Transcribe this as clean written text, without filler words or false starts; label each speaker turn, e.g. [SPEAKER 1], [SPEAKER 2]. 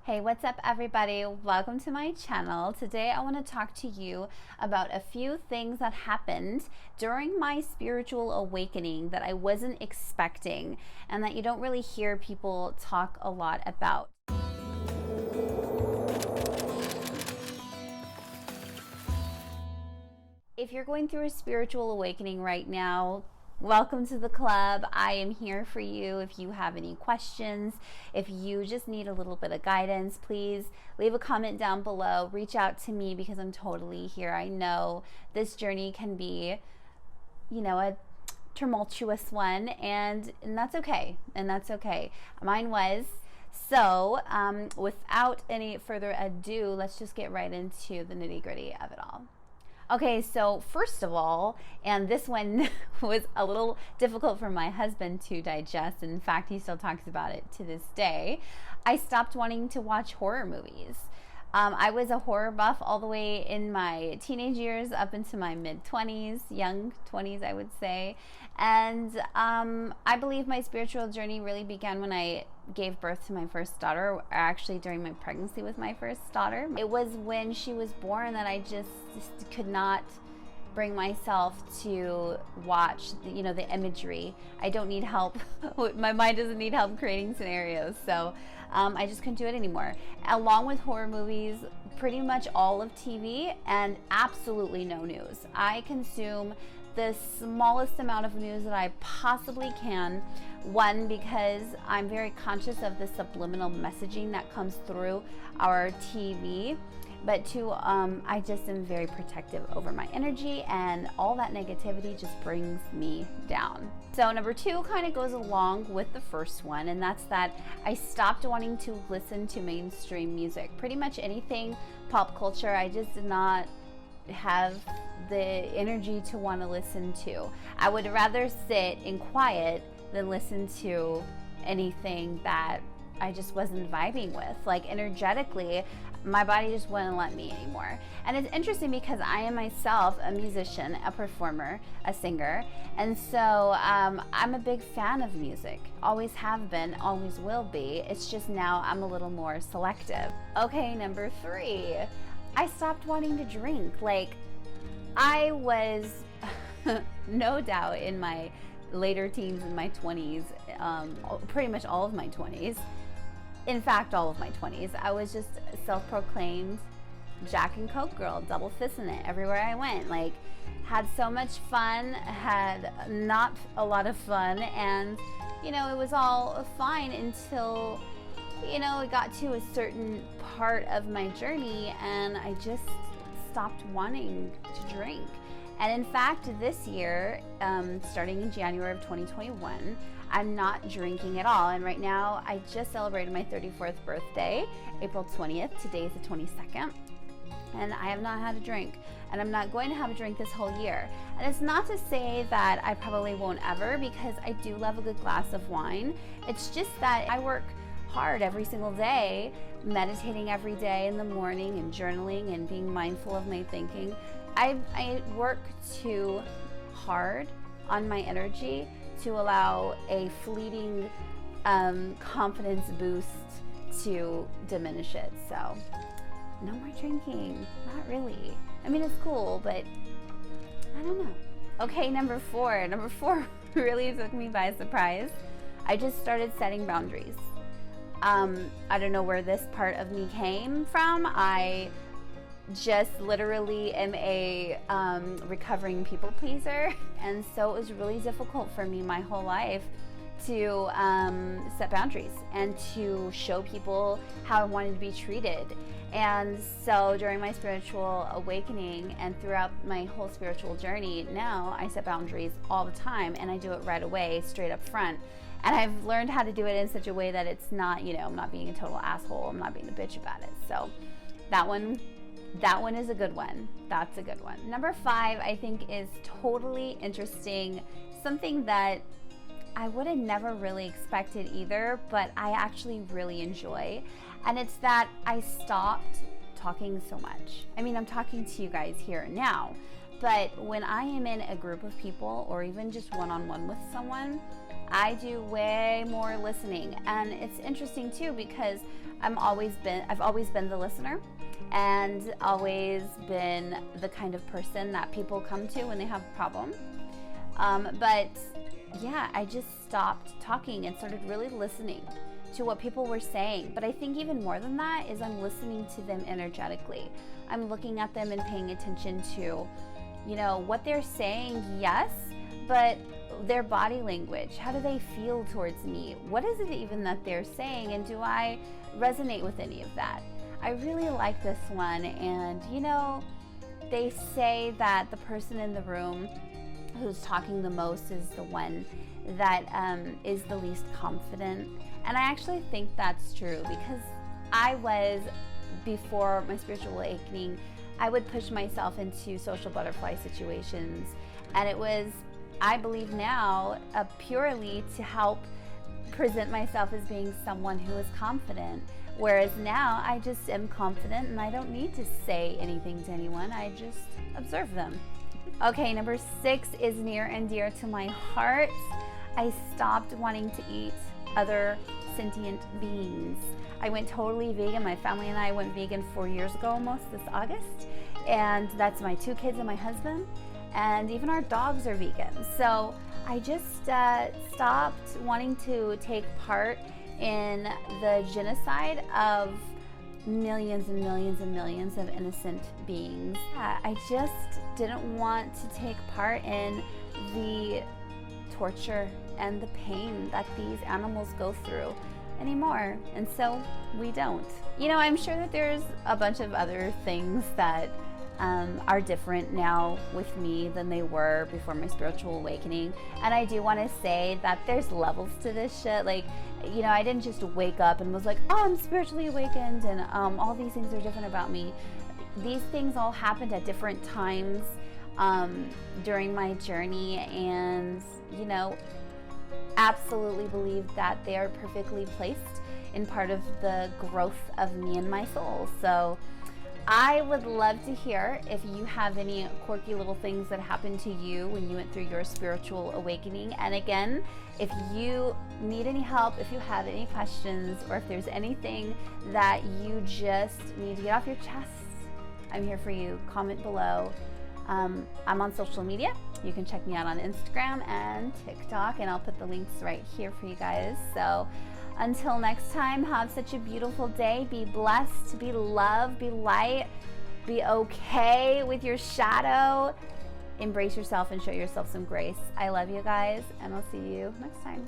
[SPEAKER 1] Hey, what's up everybody? Welcome to my channel. Today I want to talk to you about a few things that happened during my spiritual awakening that I wasn't expecting and that you don't really hear people talk a lot about. If you're going through a spiritual awakening right now, welcome to the club. I am here for you. If you have any questions, if you just need a little bit of guidance, please leave a comment down below. Reach out to me because I'm totally here. I know this journey can be, a tumultuous one, and that's okay. Mine was. So without any further ado, let's just get right into the nitty-gritty of it all. Okay, so first of all, and this one was a little difficult for my husband to digest. In fact, he still talks about it to this day. I stopped wanting to watch horror movies. I was a horror buff all the way in my teenage years up into my mid-20s, young 20s, I would say. And I believe my spiritual journey really began when I gave birth to my first daughter, or actually during my pregnancy with my first daughter. It was when she was born that I just could not bring myself to watch the imagery. I don't need help. My mind doesn't need help creating scenarios, so I just couldn't do it anymore. Along with horror movies, pretty much all of TV, and absolutely no news. I consume the smallest amount of news that I possibly can. One, because I'm very conscious of the subliminal messaging that comes through our TV. But two, I just am very protective over my energy, and all that negativity just brings me down. So number two kind of goes along with the first one, and that's that I stopped wanting to listen to mainstream music. Pretty much anything pop culture, I just did not have the energy to want to listen to. I would rather sit in quiet than listen to anything that I just wasn't vibing with. Like energetically, my body just wouldn't let me anymore. And it's interesting because I am myself a musician, a performer, a singer, and so I'm a big fan of music. Always have been, always will be. It's just now I'm a little more selective. Okay, number three, I stopped wanting to drink. Like, I was no doubt in my later teens, in my 20s, pretty much all of my 20s. In fact, all of my 20s, I was just self-proclaimed Jack and Coke girl, double fisting it everywhere I went. Like, had so much fun, had not a lot of fun, and it was all fine until it got to a certain part of my journey and I just stopped wanting to drink. And in fact, this year, starting in January of 2021, I'm not drinking at all. And right now, I just celebrated my 34th birthday, April 20th. Today is the 22nd. And I have not had a drink. And I'm not going to have a drink this whole year. And it's not to say that I probably won't ever, because I do love a good glass of wine. It's just that I work hard every single day, meditating every day in the morning and journaling and being mindful of my thinking. I work too hard on my energy to allow a fleeting confidence boost to diminish it. So no more drinking, not really. I mean, it's cool, but I don't know. Okay, number four really took me by surprise. I just started setting boundaries. I don't know where this part of me came from. I just literally am a recovering people pleaser, and so it was really difficult for me my whole life to set boundaries and to show people how I wanted to be treated. And so during my spiritual awakening and throughout my whole spiritual journey, now I set boundaries all the time, and I do it right away, straight up front. And I've learned how to do it in such a way that it's not, I'm not being a total asshole, I'm not being a bitch about it. So that one is a good one. That's a good one. Number five, I think, is totally interesting. Something that I would have never really expected either, but I actually really enjoy. And it's that I stopped talking so much. I mean, I'm talking to you guys here now, but when I am in a group of people or even just one-on-one with someone, I do way more listening. And it's interesting too, because I've always been the listener, and always been the kind of person that people come to when they have a problem. But yeah, I just stopped talking and started really listening to what people were saying. But I think even more than that is I'm listening to them energetically. I'm looking at them and paying attention to, you know, what they're saying, yes, but their body language. How do they feel towards me? What is it even that they're saying? And do I resonate with any of that? I really like this one. And, you know, they say that the person in the room who's talking the most is the one that is the least confident. And I actually think that's true, because I was, before my spiritual awakening, I would push myself into social butterfly situations. And it was, I believe now, purely to help present myself as being someone who is confident. Whereas now I just am confident and I don't need to say anything to anyone. I just observe them. Okay, number 6 is near and dear to my heart. I stopped wanting to eat other sentient beings. I went totally vegan. My family and I went vegan 4 years ago almost this August. And that's my 2 kids and my husband. And even our dogs are vegan. So I just stopped wanting to take part in the genocide of millions and millions and millions of innocent beings. I just didn't want to take part in the torture and the pain that these animals go through anymore. And so we don't. You know, I'm sure that there's a bunch of other things that are different now with me than they were before my spiritual awakening. And I do want to say that there's levels to this shit. Like, you know, I didn't just wake up and was like, oh, I'm spiritually awakened and all these things are different about me. These things all happened at different times during my journey, and, you know, absolutely believe that they are perfectly placed in part of the growth of me and my soul. So I would love to hear if you have any quirky little things that happened to you when you went through your spiritual awakening. And again, if you need any help, if you have any questions, or if there's anything that you just need to get off your chest, I'm here for you. Comment below. I'm on social media. You can check me out on Instagram and TikTok, and I'll put the links right here for you guys. So until next time, have such a beautiful day. Be blessed, be loved, be light, be okay with your shadow. Embrace yourself and show yourself some grace. I love you guys, and I'll see you next time.